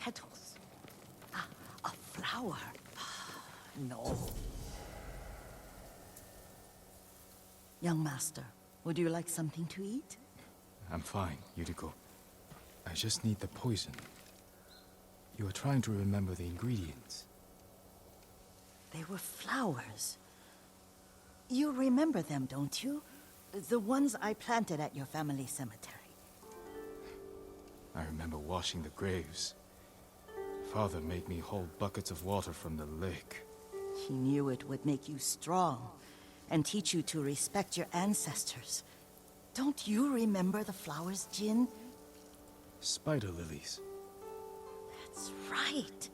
petals. Ah, a flower. No. Young master, would you like something to eat? I'm fine, Yuriko. I just need the poison. You were trying to remember the ingredients. They were flowers. You remember them, don't you? The ones I planted at your family cemetery. I remember washing the graves. Father made me hold buckets of water from the lake. He knew it would make you strong and teach you to respect your ancestors. Don't you remember the flowers, Jin? Spider lilies. That's right.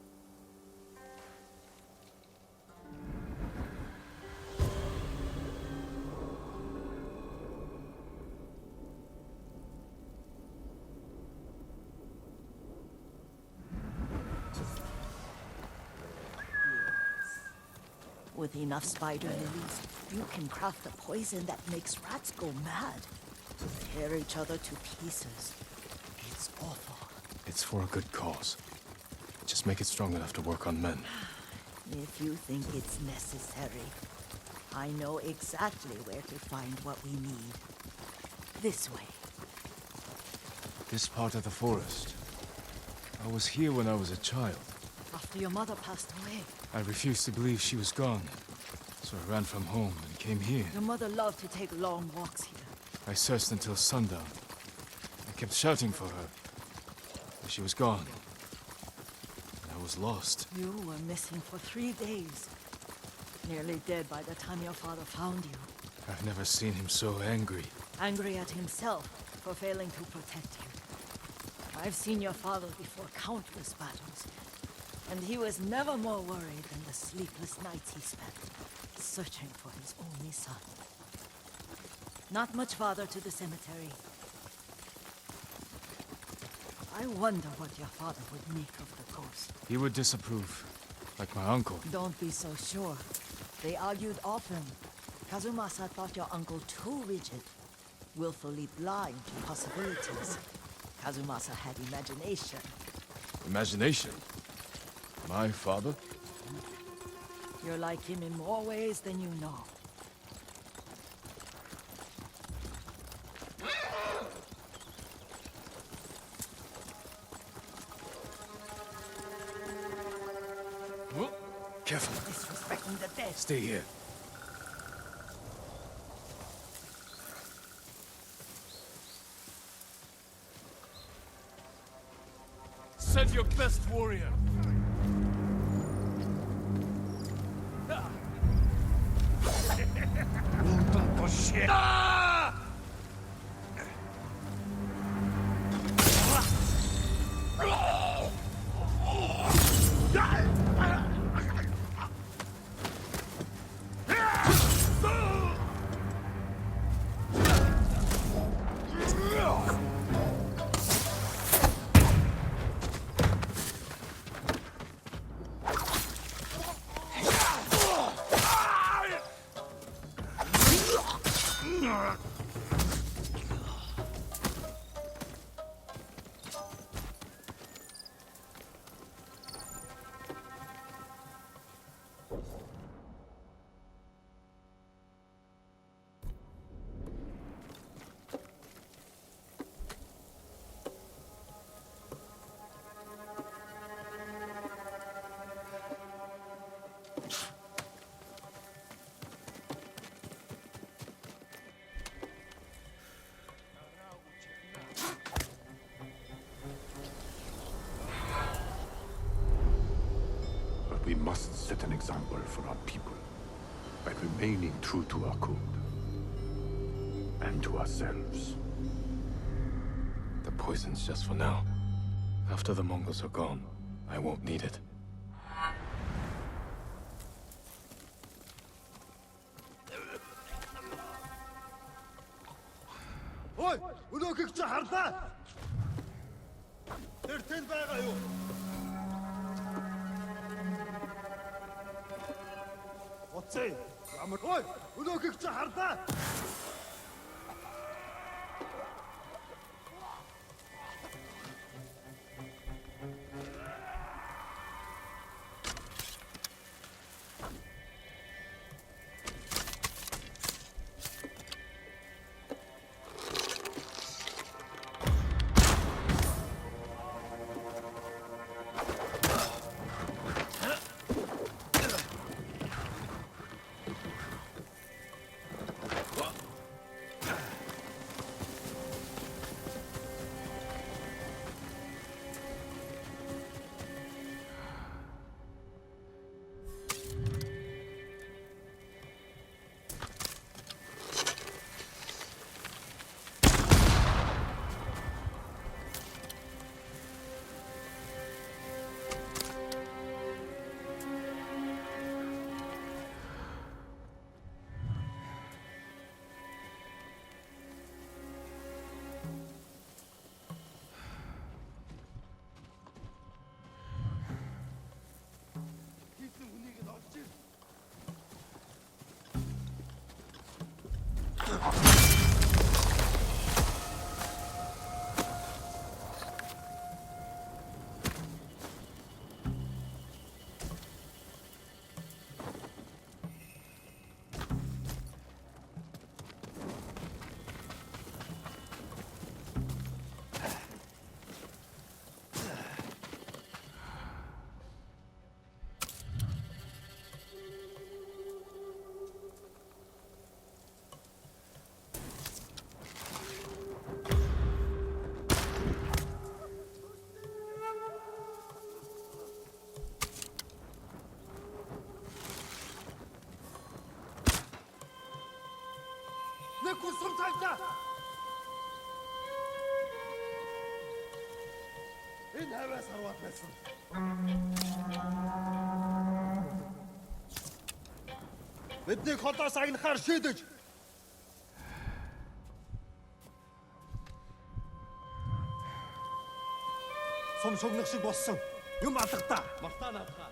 With enough spider lilies, you can craft a poison that makes rats go mad. Tear each other to pieces. It's awful. It's for a good cause. Just make it strong enough to work on men. If you think it's necessary, I know exactly where to find what we need. This way. This part of the forest. I was here when I was a child. After your mother passed away. I refused to believe she was gone. So I ran from home and came here. Your mother loved to take long walks here. I searched until sundown. I kept shouting for her. But she was gone. I was lost. You were missing for 3 days. Nearly dead by the time your father found you. I've never seen him so angry. Angry at himself for failing to protect you. I've seen your father before countless battles. And he was never more worried than the sleepless nights he spent searching for his only son. Not much farther to the cemetery. I wonder what your father would make of the ghost. He would disapprove, like my uncle. Don't be so sure. They argued often. Kazumasa thought your uncle too rigid, willfully blind to possibilities. Kazumasa had imagination. Imagination? My father? You're like him in more ways than you know. Careful. Disrespecting the dead. Stay here. Send your best warrior. Shit. We must set an example for our people by remaining true to our code and to ourselves. The poison's just for now. After the Mongols are gone, I won't need it. Ой, өнөөхийг чи харлаа. Тэр тэнд байгаа юу? Оцээ. Ямар ой, өнөөхийг чи харлаа. гаргаад байсан. Бидний холоос агнахаар шийдэж. Сум шогнох шиг болсон. Юм алгадаа. Мартаа наадгаа.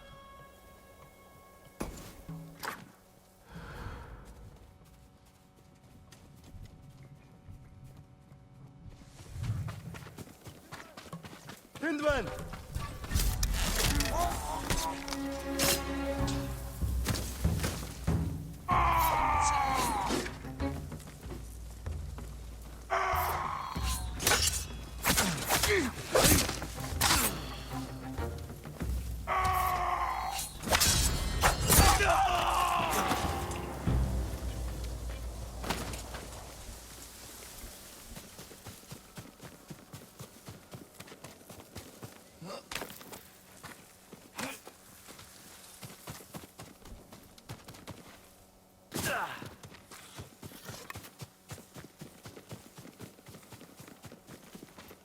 Тэнд байна.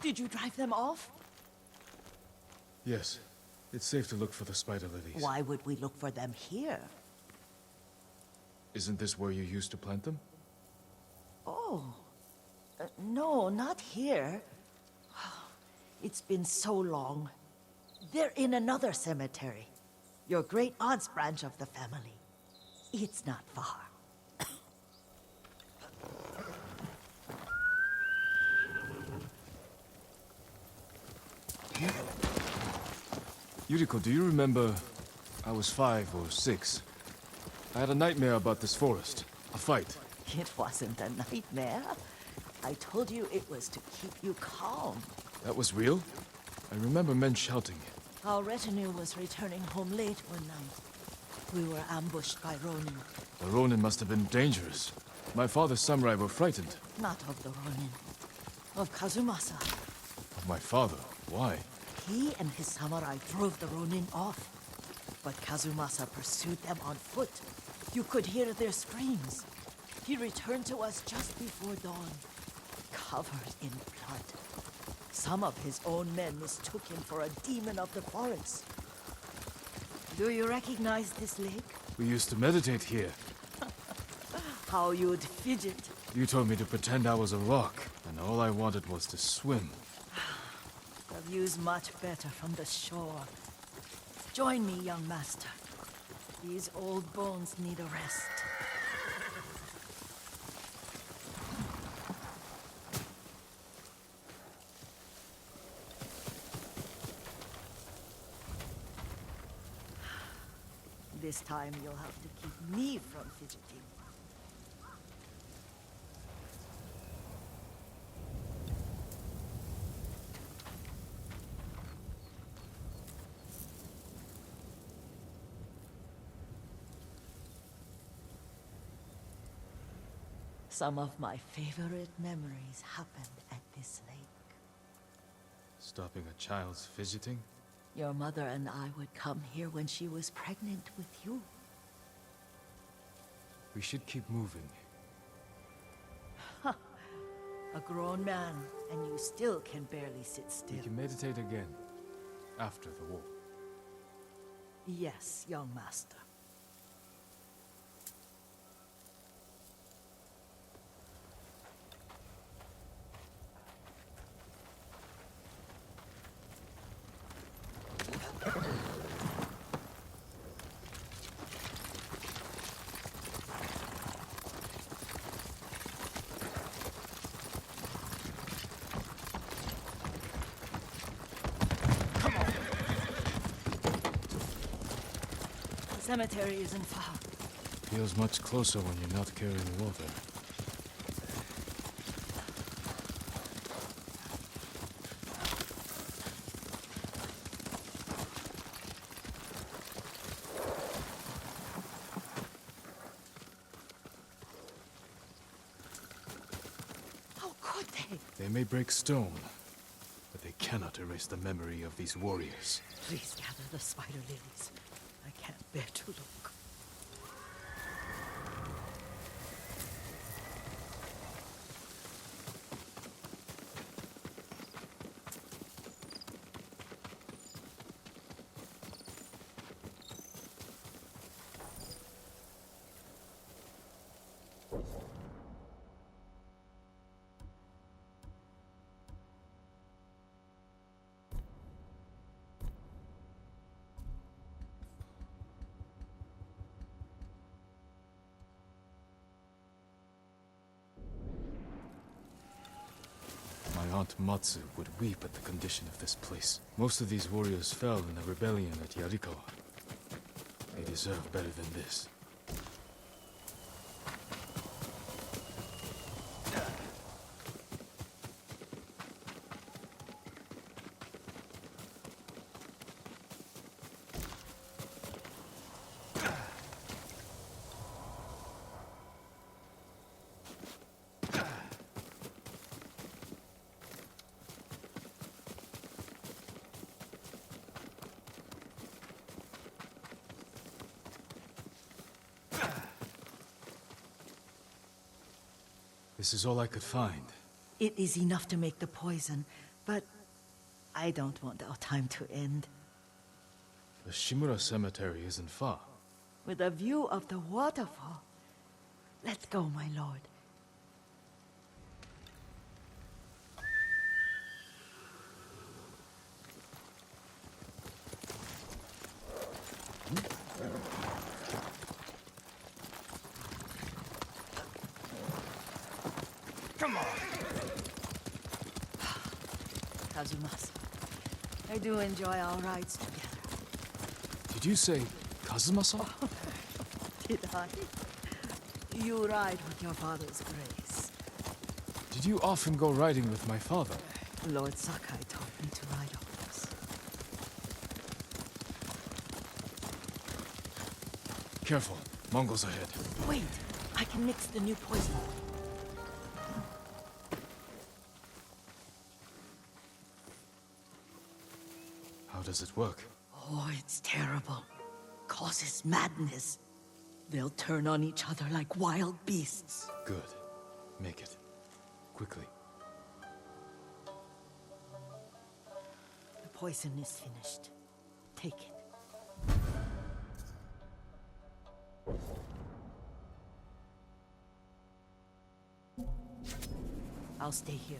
Did you drive them off? Yes. It's safe to look for the spider lilies. Why would we look for them here? Isn't this where you used to plant them? Oh. No, not here. It's been so long. They're in another cemetery. Your great-aunt's branch of the family. It's not far. Yuriko, do you remember... I was 5 or 6. I had a nightmare about this forest. A fight. It wasn't a nightmare. I told you it was to keep you calm. That was real? I remember men shouting. Our retinue was returning home late one night. We were ambushed by Ronin. The Ronin must have been dangerous. My father's samurai were frightened. Not of the Ronin. Of Kazumasa. Of my father? Why? He and his samurai drove the Ronin off. But Kazumasa pursued them on foot. You could hear their screams. He returned to us just before dawn, covered in blood. Some of his own men mistook him for a demon of the forest. Do you recognize this lake? We used to meditate here. How you'd fidget. You told me to pretend I was a rock, and all I wanted was to swim. The view's much better from the shore. Join me, young master. These old bones need a rest. This time you'll have to keep me from fidgeting. Some of my favorite memories happened at this lake. Stopping a child's fidgeting? Your mother and I would come here when she was pregnant with you. We should keep moving. A grown man, and you still can barely sit still. We can meditate again, after the war. Yes, young master. The cemetery isn't far. Feels much closer when you're not carrying water. How could they? They may break stone, but they cannot erase the memory of these warriors. Please gather the spider lilies. I can't bear to look. Aunt Matsu would weep at the condition of this place. Most of these warriors fell in the rebellion at Yarikawa. They deserve better than this. This is all I could find. It is enough to make the poison, but I don't want our time to end. The Shimura Cemetery isn't far. With a view of the waterfall. Let's go, my lord. Come on. Kazumasa, I do enjoy our rides together. Did you say Kazuma-san? Did I? You ride with your father's grace. Did you often go riding with my father? Lord Sakai taught me to ride always. Careful, Mongols ahead. Wait, I can mix the new poison. How does it work? Oh, it's terrible. Causes madness. They'll turn on each other like wild beasts. Good. Make it. Quickly. The poison is finished. Take it. I'll stay here.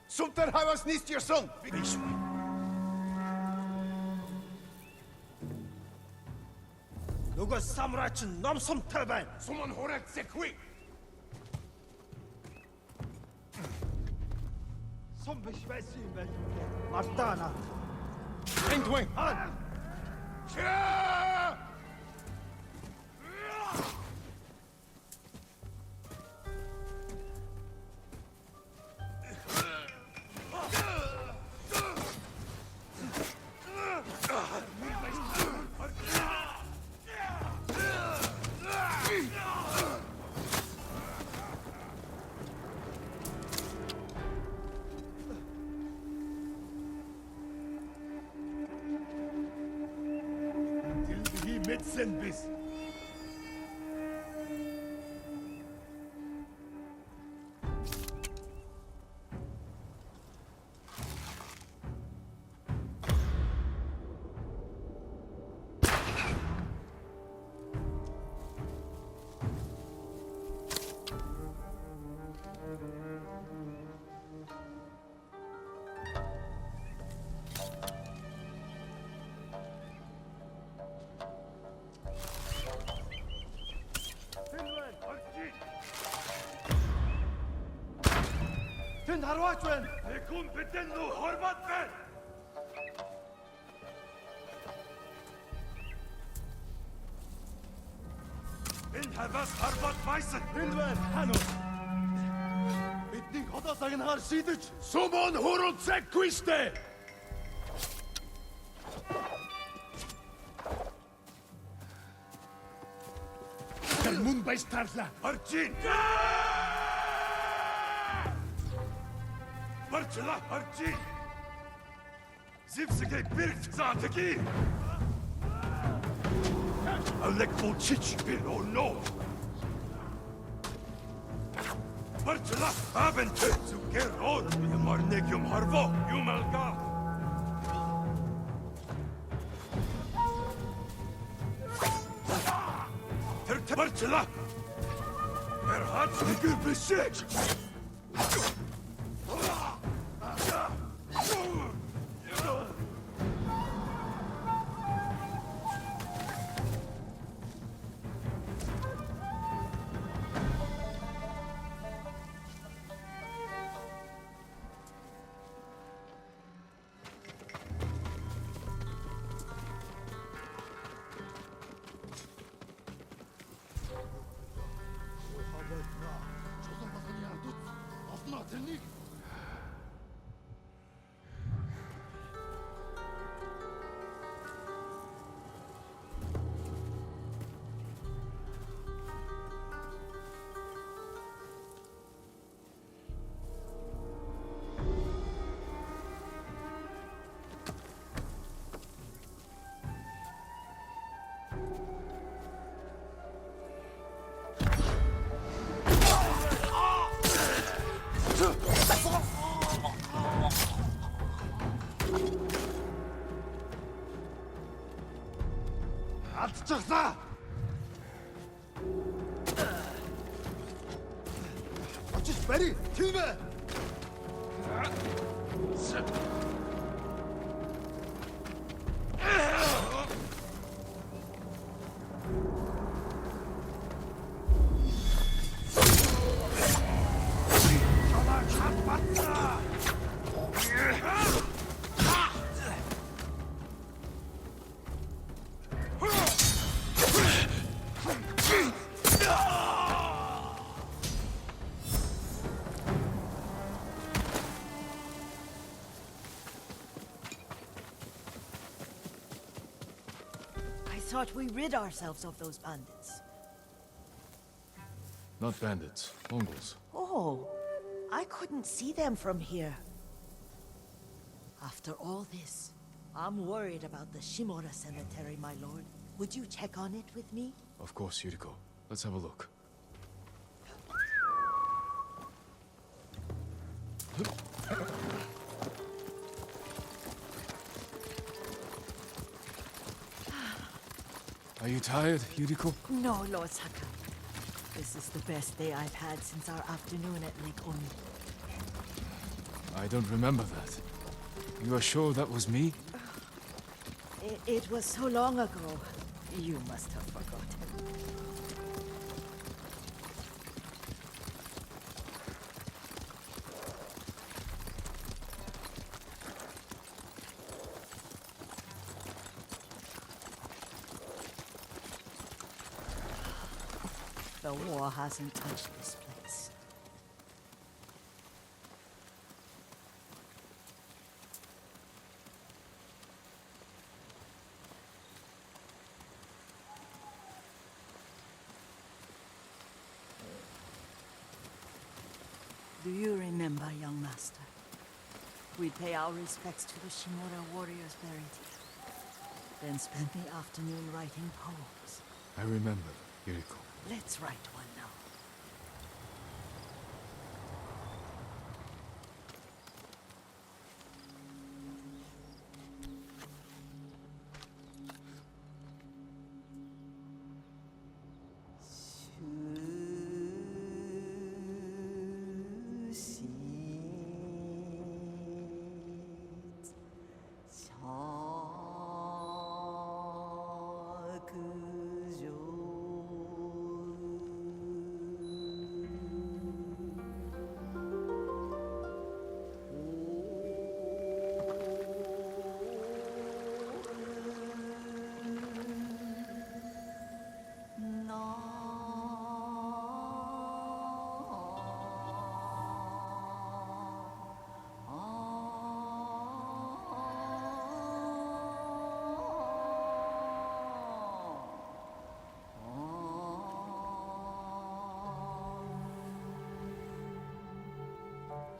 Sumter havas nist your son. Нөгөө самурай чинь ном сумтай байна. Суман хураг зэхгүй. Сум биш байсан юм байна. Мартаана. Эндвэн. Чаа! Medicine biz. Харваач байна. Хүн бидэн нүү хорват байна. Энэ хаваас харват байсан. Энэ байна. Хану. Бидний хотоос агнахаар шийдэж. Сумон хурцэг гүйстэй. Мөн байстарлаа. Арчин. Барчла арчин. Зипсэгэ бэрх заатаги. Алек булчич билоно. Барчла абен зүгэрон ямарнэг юм харво юмалга. Bartela! Hat gebesiegt! Алдчихлаа. Очиж барь. Тийм ээ. I thought we rid ourselves of those bandits. Not bandits, Mongols. Oh, I couldn't see them from here. After all this, I'm worried about the Shimura cemetery, my lord. Would you check on it with me? Of course, Yuriko. Let's have a look. Are you tired, Yuriko? No, Lord Sakai. This is the best day I've had since our afternoon at Lake Oni. I don't remember that. You are sure that was me? It was so long ago. You must have forgotten. The war hasn't touched this place. Do you remember, young master? We'd pay our respects to the Shimura warriors buried here, then spend the afternoon writing poems. I remember, Yuriko. Let's write one now.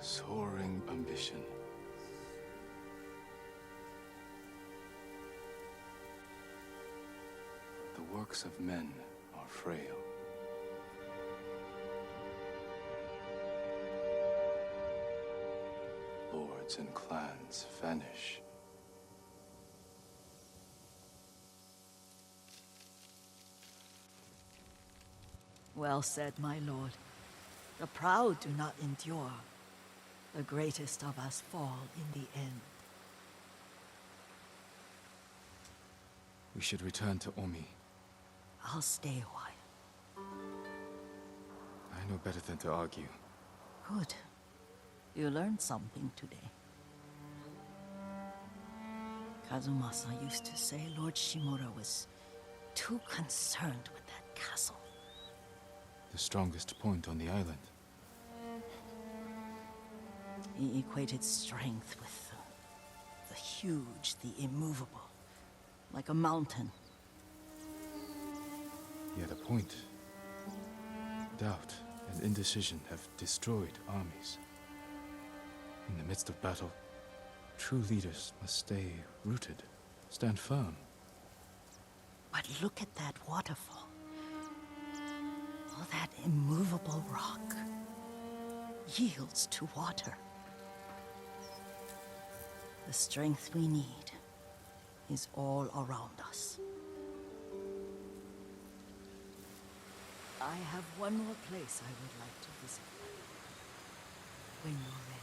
Soaring ambition. The works of men are frail. Lords and clans vanish. Well said, my lord. The proud do not endure. The greatest of us fall in the end. We should return to Omi. I'll stay a while. I know better than to argue. Good. You learned something today. Kazumasa used to say Lord Shimura was too concerned with that castle. The strongest point on the island. He equated strength with the huge, the immovable. Like a mountain. Yet a point. Doubt and indecision have destroyed armies. In the midst of battle, true leaders must stay rooted, stand firm. But look at that waterfall. All that immovable rock yields to water. The strength we need is all around us. I have one more place I would like to visit. When you're ready.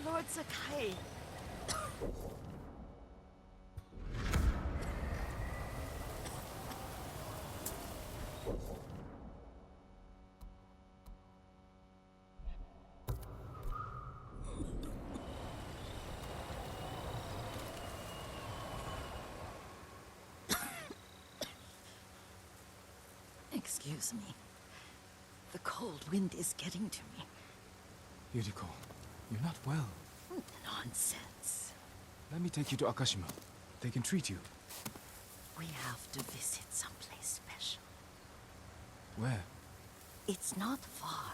Lord Sakai. Excuse me. The cold wind is getting to me. Yuriko, you're not well. Nonsense. Let me take you to Akashima. They can treat you. We have to visit someplace special. Where? It's not far.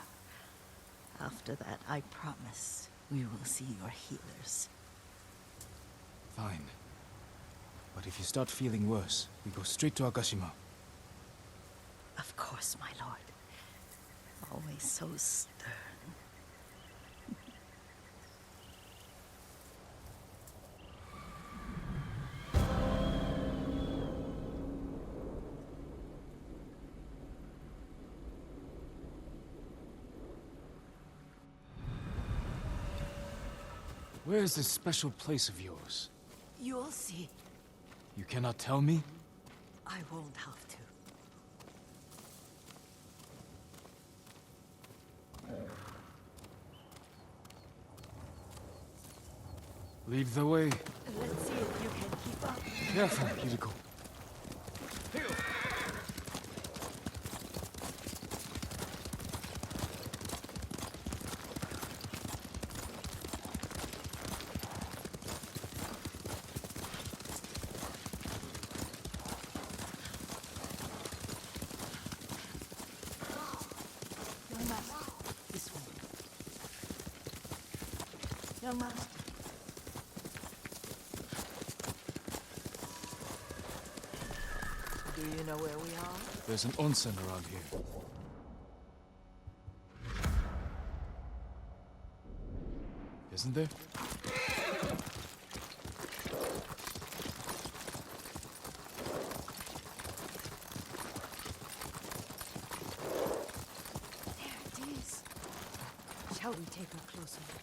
After that, I promise we will see your healers. Fine. But if you start feeling worse, we go straight to Akashima. Of course, my lord. Always so stern. Where is this special place of yours? You'll see. You cannot tell me? I won't have to. Lead the way. Let's see if you can keep up. Careful, Yuriko. Young master, this way. Young master. Do you know where we are? There's an onsen around here. Isn't there? There it is. Shall we take a closer look?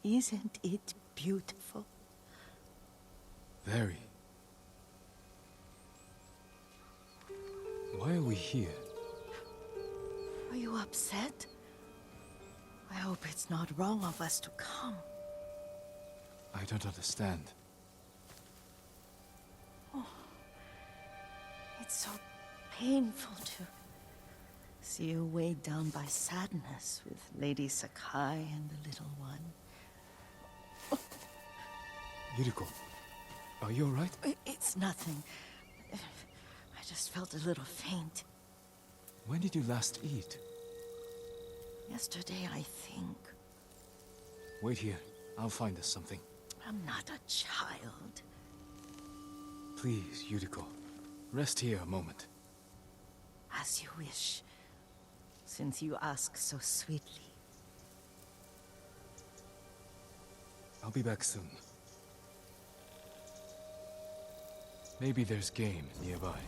Isn't it beautiful? Very. Why are we here? Are you upset? I hope it's not wrong of us to come. I don't understand. It's so painful to see you weighed down by sadness with Lady Sakai and the little one. Yuriko, are you alright? It's nothing. I just felt a little faint. When did you last eat? Yesterday, I think. Wait here. I'll find us something. I'm not a child. Please, Yuriko. Rest here a moment. As you wish, since you ask so sweetly. I'll be back soon. Maybe there's game nearby.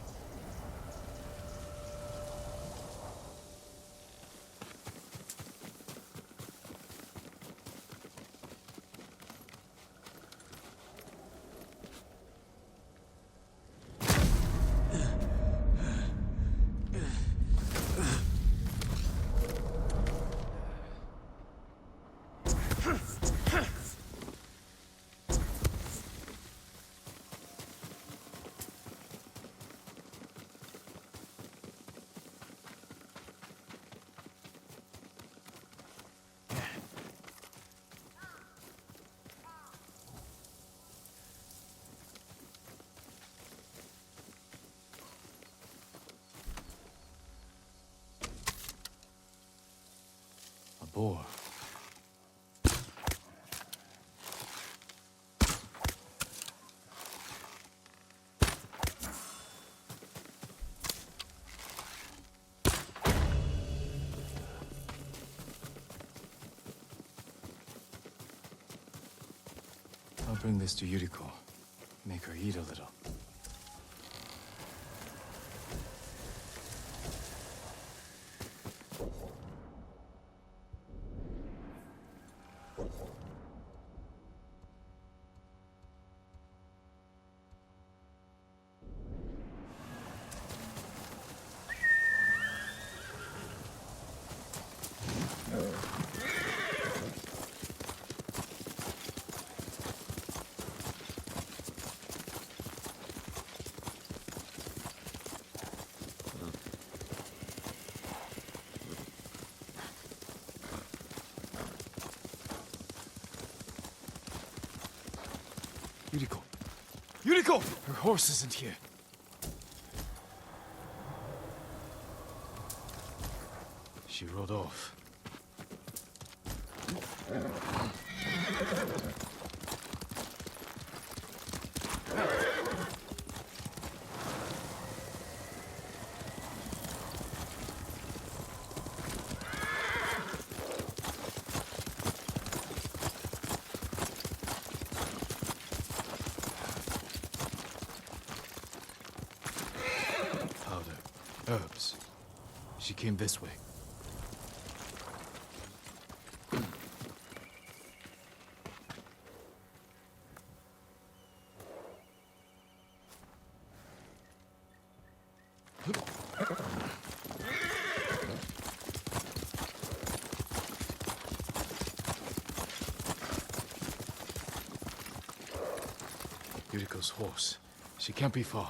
A boar. I'll bring this to Yuriko. Make her eat a little. Yuriko! Yuriko! Her horse isn't here. She rode off. Herbs. She came this way. Yuriko's horse. She can't be far.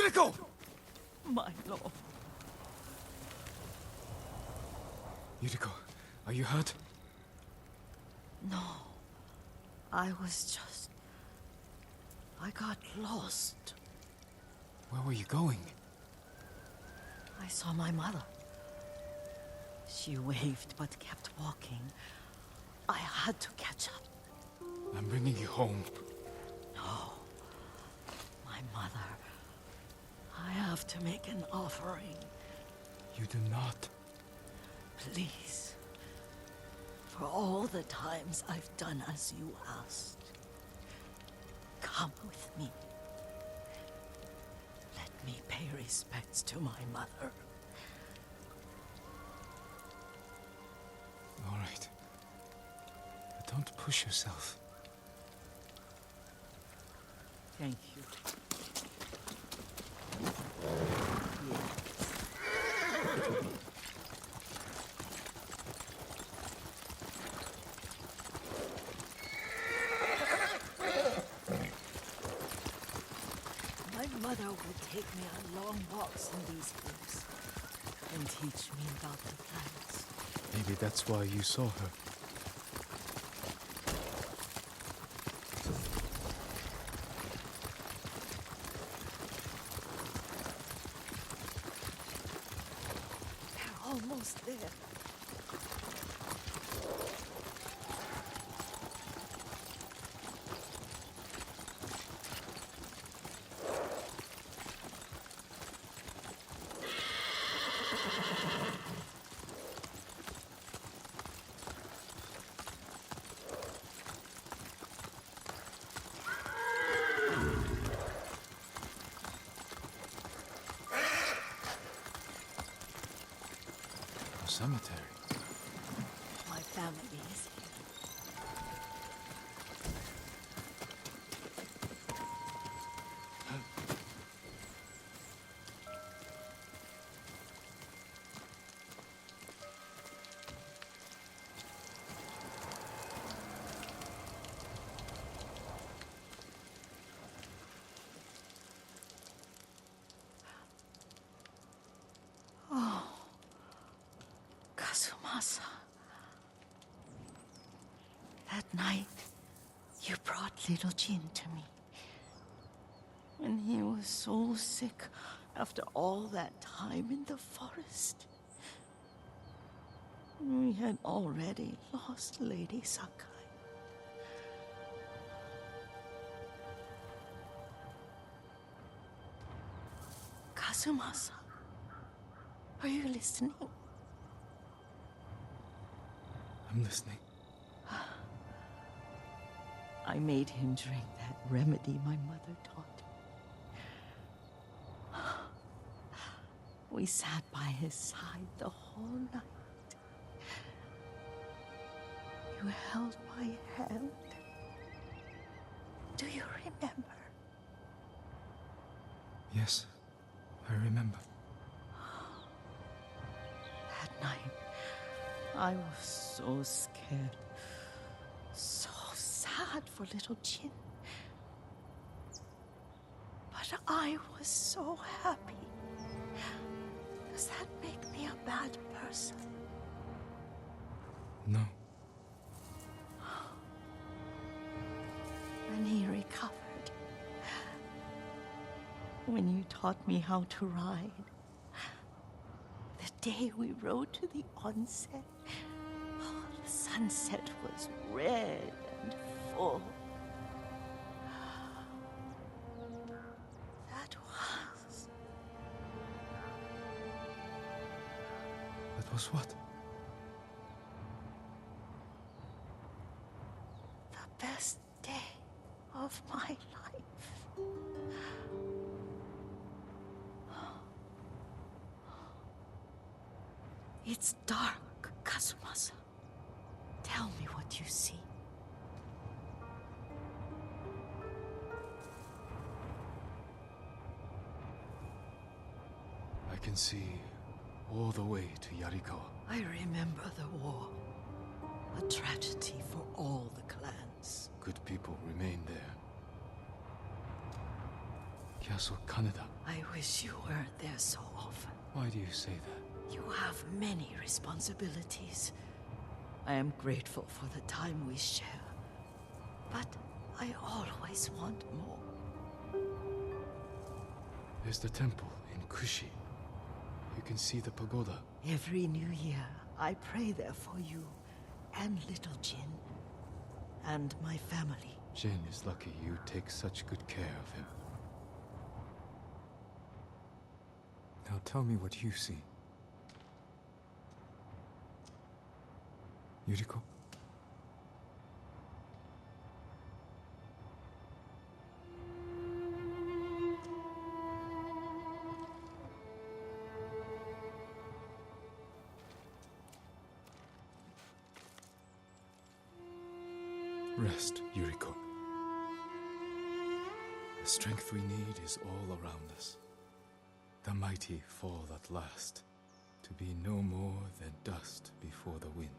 Yuriko! My lord. Yuriko, are you hurt? No. I got lost. Where were you going? I saw my mother. She waved but kept walking. I had to catch up. I'm bringing you home. No. My mother. I have to make an offering. You do not. Please. For all the times I've done as you asked. Come with me. Let me pay respects to my mother. All right. But don't push yourself. Thank you. My mother would take me on long walks in these woods and teach me about the plants. Maybe that's why you saw her. They're almost there. Cemetery. My family is here. Kazumasa. That night, you brought little Jin to me. When he was so sick after all that time in the forest. We had already lost Lady Sakai. Kazumasa, are you listening? I'm listening. I made him drink that remedy my mother taught me. We sat by his side the whole night. You held my hand. Do you remember? Yes, I remember. That night, I was so scared. So sad for little Jin. But I was so happy. Does that make me a bad person? No. When he recovered. When you taught me how to ride. The day we rode to the onsen. Oh, the sunset was red and full. That was what? the best day of my life. It's dark, Kazumasa. Tell me what you see. I can see all the way to Yarikawa. I remember the war. A tragedy for all the clans. Good people remain there. Castle Kaneda. I wish you weren't there so often. Why do you say that? You have many responsibilities. I am grateful for the time we share, but I always want more. There's the temple in Kushi. You can see the pagoda. Every new year, I pray there for you, and little Jin, and my family. Jin is lucky you take such good care of him. Now tell me what you see. Yuriko? Rest, Yuriko. The strength we need is all around us. The mighty fall at last, to be no more than dust before the wind.